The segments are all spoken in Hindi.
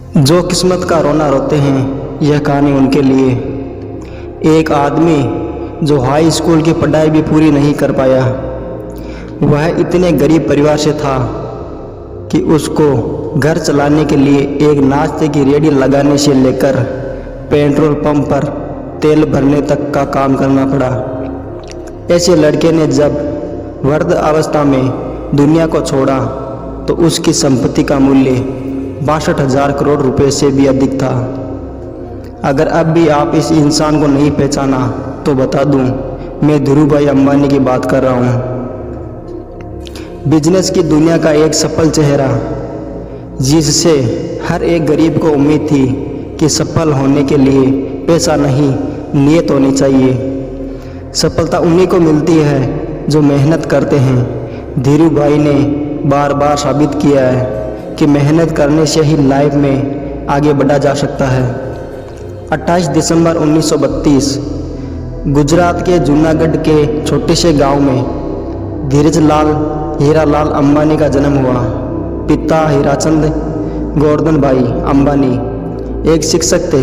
जो किस्मत का रोना रोते हैं, यह कहानी उनके लिए। एक आदमी जो हाई स्कूल की पढ़ाई भी पूरी नहीं कर पाया, वह इतने गरीब परिवार से था कि उसको घर चलाने के लिए एक नाश्ते की रेहड़ी लगाने से लेकर पेट्रोल पंप पर तेल भरने तक का काम करना पड़ा। ऐसे लड़के ने जब वृद्ध अवस्था में दुनिया को छोड़ा तो उसकी संपत्ति का मूल्य 62,000 करोड़ रुपए से भी अधिक था। अगर अब भी आप इस इंसान को नहीं पहचाना तो बता दूं, मैं धीरूभाई अंबानी की बात कर रहा हूं। बिजनेस की दुनिया का एक सफल चेहरा, जिससे हर एक गरीब को उम्मीद थी कि सफल होने के लिए पैसा नहीं, नीयत होनी चाहिए। सफलता उन्हीं को मिलती है जो मेहनत करते हैं। धीरूभाई ने बार बार साबित किया है कि मेहनत करने से ही लाइफ में आगे बढ़ा जा सकता है। 28 दिसंबर 1932 गुजरात के जूनागढ़ के छोटे से गांव में धीरजलाल हीरालाल अंबानी का जन्म हुआ। पिता हीराचंद गोवर्धन भाई अंबानी एक शिक्षक थे।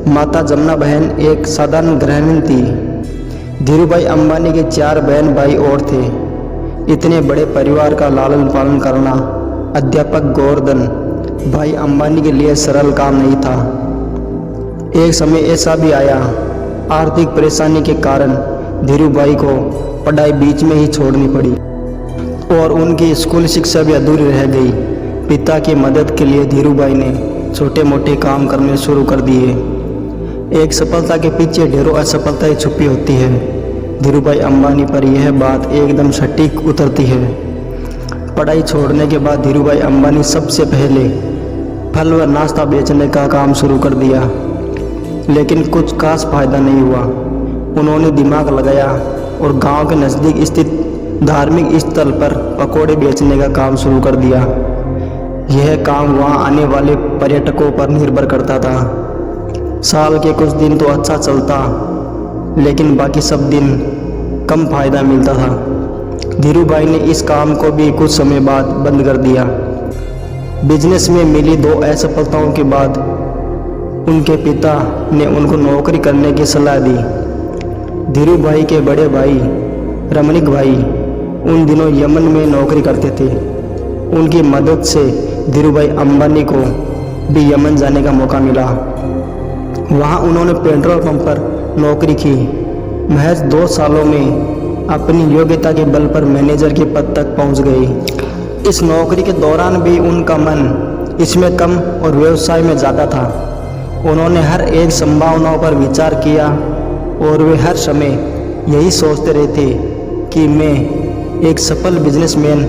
माता जमुना बहन एक साधारण गृहिणी थी। धीरूभाई अंबानी के 4 बहन भाई और थे। इतने बड़े परिवार का लालन पालन करना अध्यापक गोवर्धन भाई अंबानी के लिए सरल काम नहीं था। एक समय ऐसा भी आया, आर्थिक परेशानी के कारण धीरूभाई को पढ़ाई बीच में ही छोड़नी पड़ी और उनकी स्कूल शिक्षा भी अधूरी रह गई। पिता की मदद के लिए धीरूभाई ने छोटे मोटे काम करने शुरू कर दिए। एक सफलता के पीछे ढेरों असफलताएं छुपी होती है। धीरूभाई अंबानी पर यह बात एकदम सटीक उतरती है। पढ़ाई छोड़ने के बाद धीरूभाई अंबानी सबसे पहले फल व नाश्ता बेचने का काम शुरू कर दिया, लेकिन कुछ खास फायदा नहीं हुआ। उन्होंने दिमाग लगाया और गांव के नज़दीक स्थित धार्मिक स्थल पर पकौड़े बेचने का काम शुरू कर दिया। यह काम वहां आने वाले पर्यटकों पर निर्भर करता था। साल के कुछ दिन तो अच्छा चलता, लेकिन बाकी सब दिन कम फायदा मिलता था। धीरूभाई ने इस काम को भी कुछ समय बाद बंद कर दिया। बिजनेस में मिली 2 असफलताओं के बाद उनके पिता ने उनको नौकरी करने की सलाह दी। धीरूभाई के बड़े भाई रमणीक भाई उन दिनों यमन में नौकरी करते थे। उनकी मदद से धीरूभाई अंबानी को भी यमन जाने का मौका मिला। वहां उन्होंने पेट्रोल पंप पर नौकरी की। महज 2 सालों में अपनी योग्यता के बल पर मैनेजर के पद तक पहुंच गई। इस नौकरी के दौरान भी उनका मन इसमें कम और व्यवसाय में ज़्यादा था। उन्होंने हर एक संभावनाओं पर विचार किया और वे हर समय यही सोचते रहते कि मैं एक सफल बिजनेसमैन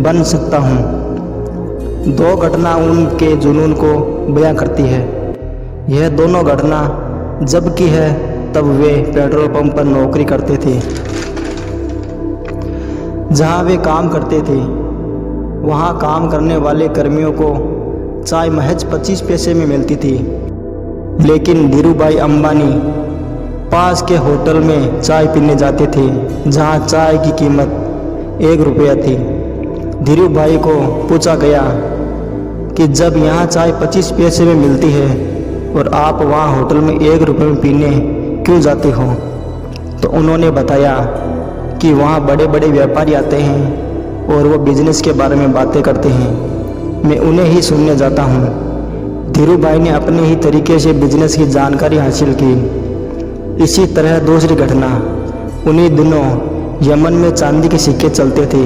बन सकता हूं। 2 घटना उनके जुनून को बयां करती है। यह दोनों घटना जब की है तब वे पेट्रोल पंप पर नौकरी करते थे। जहां वे काम करते थे वहां काम करने वाले कर्मियों को चाय महज 25 पैसे में मिलती थी, लेकिन धीरूभाई अंबानी पास के होटल में चाय पीने जाते थे जहां चाय की कीमत 1 रुपया थी। धीरूभाई को पूछा गया कि जब यहाँ चाय 25 पैसे में मिलती है और आप वहाँ होटल में 1 रुपये में पीने क्यों जाते हो, तो उन्होंने बताया कि वहाँ बड़े बड़े व्यापारी आते हैं और वो बिजनेस के बारे में बातें करते हैं, मैं उन्हें ही सुनने जाता हूँ। धीरूभाई ने अपने ही तरीके से बिजनेस की जानकारी हासिल की। इसी तरह दूसरी घटना, उन्हीं दिनों यमन में चांदी के सिक्के चलते थे।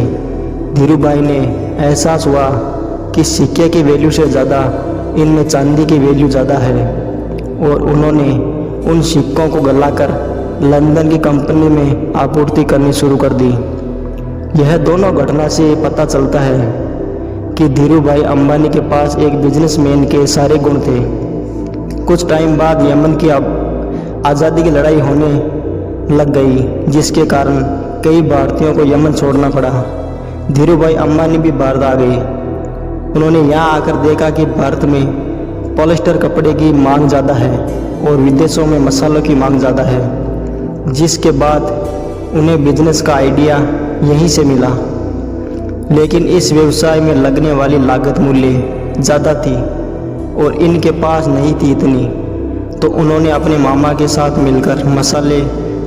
धीरूभाई ने एहसास हुआ कि सिक्के की वैल्यू से ज़्यादा इनमें चांदी की वैल्यू ज़्यादा है और उन्होंने उन सिक्कों को गलाकर लंदन की कंपनी में आपूर्ति करनी शुरू कर दी। यह दोनों घटना से पता चलता है कि धीरूभाई अंबानी के पास एक बिजनेसमैन के सारे गुण थे। कुछ टाइम बाद यमन की आज़ादी की लड़ाई होने लग गई, जिसके कारण कई भारतीयों को यमन छोड़ना पड़ा। धीरूभाई अंबानी भी भारत आ गए। उन्होंने यहाँ आकर देखा कि भारत में पॉलिस्टर कपड़े की मांग ज़्यादा है और विदेशों में मसालों की मांग ज़्यादा है, जिसके बाद उन्हें बिजनेस का आइडिया यहीं से मिला। लेकिन इस व्यवसाय में लगने वाली लागत मूल्य ज़्यादा थी और इनके पास नहीं थी इतनी, तो उन्होंने अपने मामा के साथ मिलकर मसाले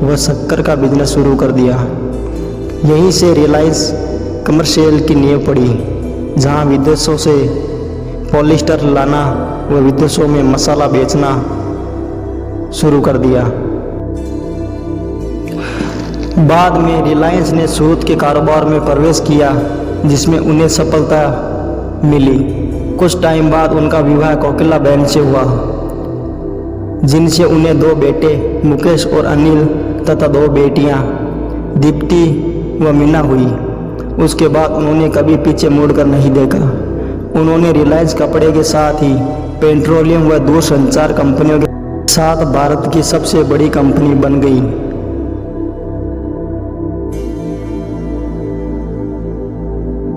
व शक्कर का बिजनेस शुरू कर दिया। यहीं से रिलायंस कमर्शियल की नींव पड़ी, जहां विदेशों से पॉलिस्टर लाना व विदेशों में मसाला बेचना शुरू कर दिया। बाद में रिलायंस ने सूत के कारोबार में प्रवेश किया, जिसमें उन्हें सफलता मिली। कुछ टाइम बाद उनका विवाह कोकिला बहन से हुआ, जिनसे उन्हें 2 बेटे मुकेश और अनिल तथा 2 बेटियां दीप्ति व मीना हुई। उसके बाद उन्होंने कभी पीछे मुड़कर नहीं देखा। उन्होंने रिलायंस कपड़े के साथ ही पेट्रोलियम व दूरसंचार कंपनियों के साथ भारत की सबसे बड़ी कंपनी बन गई।